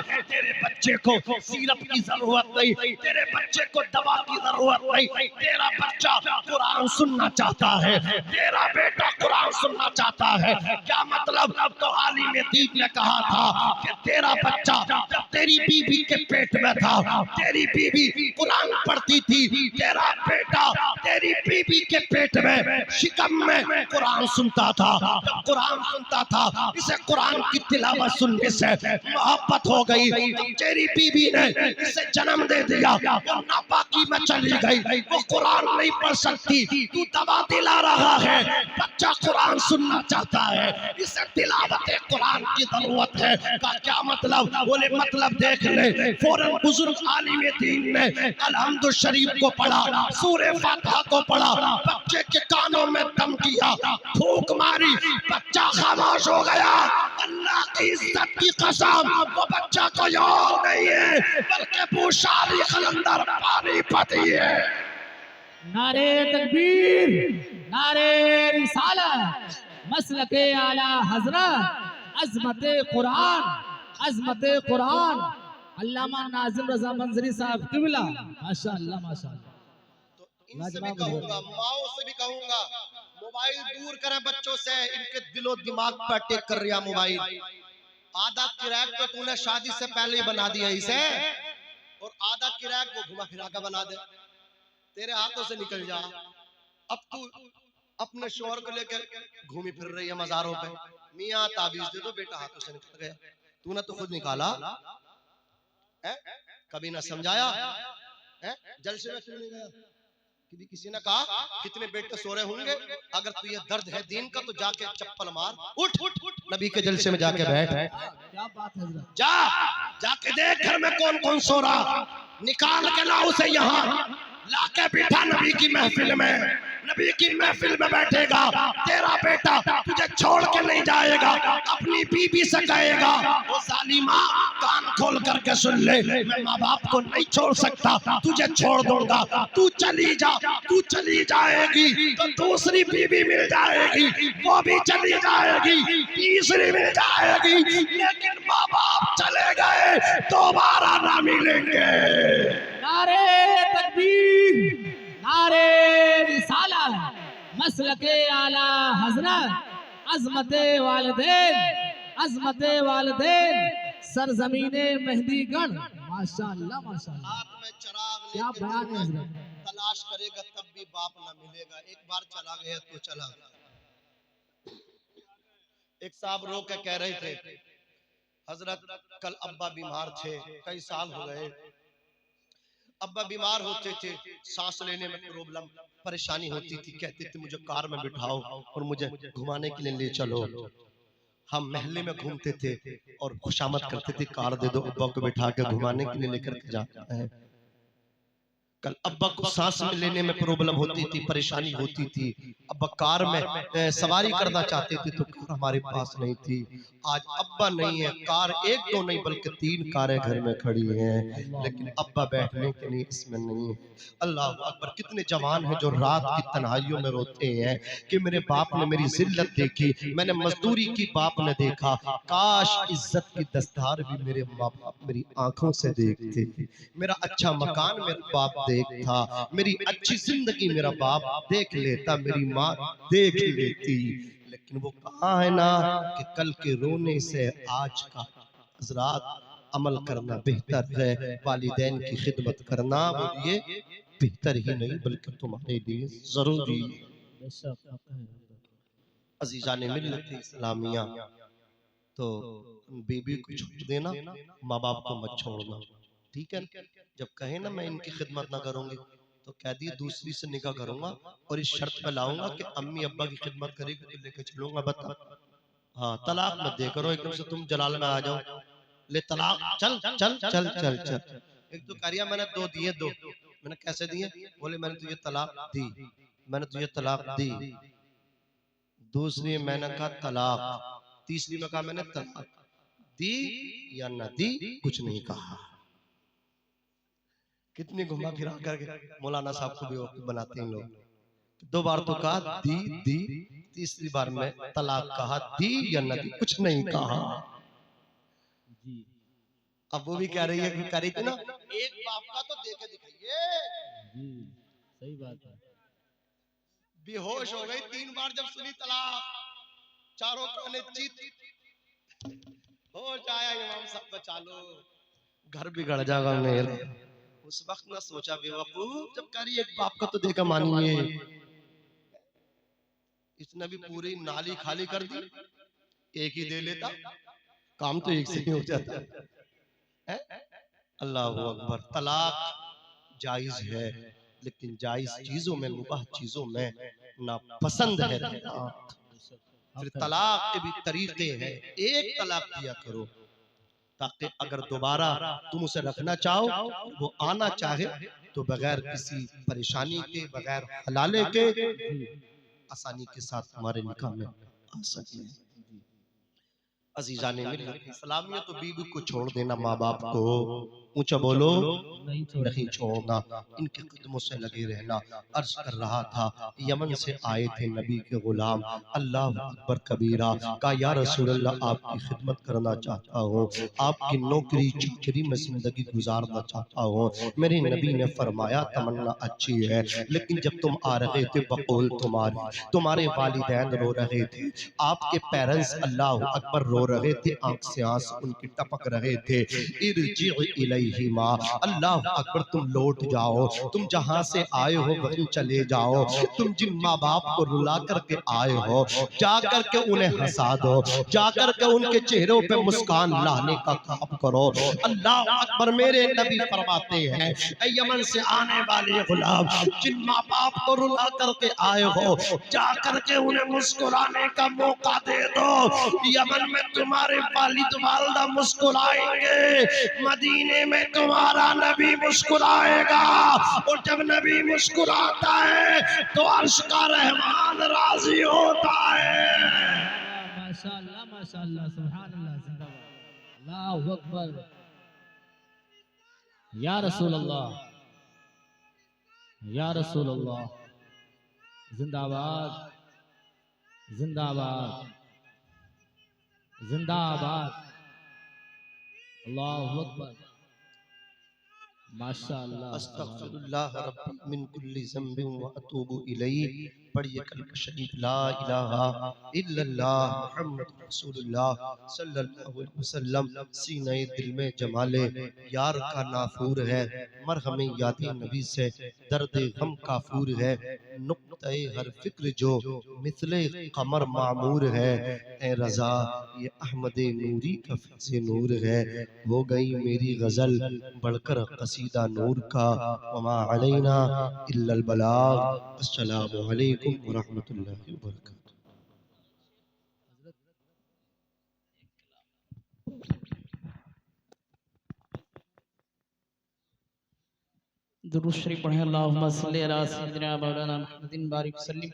तेरे बच्चे को सिरप की जरूरत नहीं, तेरे बच्चे को दवा की जरूरत नहीं, तेरा बच्चा कुरान सुनना चाहता है, तेरा बेटा कुरान सुनना चाहता है। क्या मतलब? तो आलिम दीन ने कहा था कि तेरा बच्चा जब तेरी बीबी के पेट में था, तेरी बीबी कुरान पढ़ती थी, तेरा बेटा तेरी बीबी के पेट में शिकम में कुरान सुनता था। जब कुरान सुनता था, इसे कुरान की तिलावत सुनने से मोहब्बत हो गई। तेरी बीबी ने इसे जन्म दे दिया, वो नापाकी में चली गई, वो कुरान नहीं पढ़ सकती, तू दवा दिला रहा है। बच्चा कुरान सुनना चाहता है, इसे तिलावत कुरान की जरूरत है। का क्या मतलब? बोले मतलब देख ले, फौरन बुजुर्ग आलिम दीन ने अलहम्दुल शरीफ को पढ़ा, सूरे फातिहा को पढ़ा, बच्चे के कानों में दम किया, फूंक मारी, बच्चा खामोश हो गया। अल्लाह की इज्जत की कसम, वो बच्चा कोई और नहीं है बल्कि बुशारी कलंदर पानीपत है। नारे तकबीर, नारे रिसालत, मसलके आला हजरत, अजमते कुरान, अजमते कुरान। अल्लामा नाजिम रजा मंजरी साहब किबला, माशाअल्लाह माशाअल्लाह। तो इनसे भी कहूंगा, माओ से भी कहूंगा, मोबाइल दूर करें बच्चों से, इनके दिलो दिमाग पर अटैक कर रहा मोबाइल। आधा किराक तो तूने शादी से पहले ही बना दिया इसे, और आधा किराक वो घुमा फिरा कर बना दे, तेरे हाथों से निकल जा। अब तू अपने शोहर को लेकर घूमी फिर रही है मजारों पे, मियाँ ताबीज दे दो, बेटा हाथों से निकल गया। तूने तो खुद निकाला है, कभी ना समझाया है, जलसे में क्यों नहीं गया? कभी किसी ने कहा कितने बेटे सो रहे होंगे, अगर तू ये दर्द है दीन का तो जाके चप्पल मार, उठ उठ उठ नबी के जलसे में जाके बैठ। क्या बात है हजरत। जा जाके देख घर में कौन कौन सो रहा, निकाल के ला उसे यहाँ, लाके बिठा नबी की महफिल में, नबी की महफिल में बैठेगा। तेरा बेटा तुझे छोड़ के नहीं जाएगा, अपनी बीबी से कहेगा, वो जालिमा कान खोल करके सुन ले, मैं माँ बाप को नहीं छोड़ सकता, तुझे छोड़ दूंगा, तू चली जा। तू चली जाएगी तो दूसरी बीबी मिल जाएगी, वो भी चली जाएगी, तीसरी मिल जाएगी, लेकिन माँ बाप चले गए दोबारा ना मिलेंगे। नारे तकबीर, नारे रिसालत, मसलके आला हजरत, अजमते वालिदैन, अजमते वालिदैन, सरजमीने मेहंदीगढ़। माशाअल्लाह माशाअल्लाह, हाथ में चिराग क्या लेके बयान है हजरत। तलाश करेगा तब भी बाप ना मिलेगा, एक बार चला गया तो चला गया। एक साहब रो के कह रहे थे, हजरत कल अब्बा बीमार थे, कई साल हो गए, अब्बा बीमार होते थे, सांस लेने में प्रॉब्लम परेशानी होती थी, कहते थे मुझे कार में बिठाओ और मुझे घुमाने के लिए ले चलो। हम महल्ले में घूमते थे और खुशामद करते थे, कार दे दो, अब्बा को बिठा के घुमाने के लिए लेकर के जाता है। कल अब्बा को सांस में लेने में प्रॉब्लम होती थी, परेशानी होती थी, अब्बा कार में सवारी करना चाहते थे तो कार हमारे पास नहीं थी। आज अब्बा नहीं है, कार एक दो नहीं बल्कि 3 कारें घर में खड़ी हैं, लेकिन अब्बा बैठने के लिए इसमें नहीं है। अल्लाह अकबर, कितने जवान हैं जो रात की तन्हाइयों में रोते हैं कि मेरे बाप ने मेरी जिल्लत देखी, मैंने मजदूरी की, बाप ने देखा, काश इज्जत की दस्तार भी मेरे माँ बाप मेरी आंखों से देखते, मेरा अच्छा मकान मेरा बाप देख था, मेरी अच्छी जिंदगी मेरा बाप देख लेता, मेरी माँ देख लेती। लेकिन वो कहा है ना कि कल के रोने से आज का हजरात अमल करना बेहतर है, वालिदैन की खिदमत करना बोलिए बेहतर ही नहीं बल्कि तुम्हारे लिए जरूरी। अजीजान मिल्लत इस्लामिया, तो बीबी को छोड़ देना, माँ बाप को मत छोड़ना, ठीक है। जब कहे ना मैं इनकी खिदमत ना करूंगी तो कह दिए दूसरी से निकाह करूंगा और इस शर्त पे लाऊंगा कि अम्मी अब्बा की खिदमत करेगी तो लेके चलूंगा। बता, हाँ तलाक मत दे करो एकदम से, तुम जलाल में आ जाओ, ले तलाक, चल चल चल चल चल। एक तो करिया मैंने 2 दिए, 2 मैंने कैसे दिए? बोले मैंने तुझे तलाक दी, मैंने तुझे तलाक दी। दूसरी मैंने कहा तलाक, तीसरी में कहा मैंने तलाक दी या न दी, कुछ नहीं कहा। कितनी घुमा फिरा करके मौलाना साहब को भी बनाते हैं लोग। 2 बार तो कहा दी दी, तीसरी बार में तलाक कहा, दी या न दी, कुछ नहीं कहा। अब वो भी कह रही है, कह रही थी ना, एक बाप का तो दे के दिखाइए। जी सही बात है। बेहोश हो गई 3 बार जब सुनी तलाक, चारों कोने चीत, होश आया, इमाम साहब बचा लो, घर बिगड़ जाएगा मेरा। उस वक्त ना सोचा बेवकूफ, जब कह रही एक बाप का तो देखा मानिए। इसने भी पूरी नाली खाली कर दी, एक ही दे लेता, काम तो एक से ही हो जाता है। अल्लाह अकबर। तलाक जायज है, लेकिन जायज चीजों में, मुबाह चीजों में नापसंद है तलाक। फिर तलाक के भी तरीके हैं। एक तलाक दिया करो ताकि अगर दोबारा तुम उसे रखना चाहो, वो आना चाहे तो बगैर किसी परेशानी के, बगैर हलाले के, आसानी के साथ तुम्हारे निकाह में आ सके। अजीजा ने मिल सलामिया, तो बीबी को छोड़ देना, माँ बाप को ऊंचा बोलो नहीं छोड़ना, इनके कदमों से लगे रहना। अर्ज कर रहा था, यमन से आए थे नबी के गुलाम, अल्लाह अकबर कबीरा, का या रसूल अल्लाह आपकी खिदमत करना चाहता हूँ, आपकी नौकरी चाकरी में जिंदगी गुजारना चाहता हूँ। मेरे नबी ने फरमाया तमन्ना अच्छी है, लेकिन जब तुम आ रहे थे बकौल तुम्हारे वालिदैन रो रहे थे, आपके पेरेंट्स अल्लाह अकबर रो रहे थे, आंख से आंसू उनके टपक रहे थे। इरजी इलैहिमा, अल्लाह अकबर तुम लौट जाओ, तुम जहां से आए हो वहीं चले जाओ, तुम जिन माँ बाप को रुला करके आए हो जा करके उन्हें हंसा दो, जा करके उनके चेहरों पे मुस्कान लाने का काम करो। अल्लाह अकबर। मेरे नबी फरमाते हैं, ऐ यमन से आने वाले गुलाम, जिन माँ बाप को रुला करके आए हो जा करके उन्हें मुस्कुराने का मौका दे दो। यमन में तुम्हारे वालिद वालिदा मुस्कुराएंगे, मदीने में तुम्हारा नबी मुस्कुराएगा, और जब नबी मुस्कुराता है तो अर्श का रहमान राजी होता है। माशाअल्लाह माशाअल्लाह, सुभान अल्लाह, जिंदाबाद, अल्लाहू अकबर, या रसूल अल्लाह, या रसूल अल्लाह, जिंदाबाद जिंदाबाद जिंदाबाद, अल्लाहू अकबर, माशाअल्लाह। अस्तगफिरुल्लाह रब्बी मिन कुल्ली ज़ंबिन व अतूबु इलैहि। पढ़िए कलमा शरीफ, ला इलाहा इल्लल्लाह मुहम्मद रसूलुल्लाह सल्लल्लाहु अलैहि वसल्लम। सीने दिल में जमाले यार का नाफूर है, मरहमे यादी नबी से दर्द गम काफूर है, नुक्ते हर फिक्र जो मिसले कमर मामूर है। ए रज़ा ये अहमद नूरी का फैज़ नूर है, हो गई मेरी गजल बढ़कर कसीदा नूर का। वमा अलैना इल्लल बलाग। अस्सलामु अलैकुम व रहमतुल्लाहि व बरकातुहू। दुरूद शरीफ पढ़ें, अल्लाहुम्मा सल्ली अला सय्यिदिना मौलाना मुहम्मदिन बारिक वसल्लिम।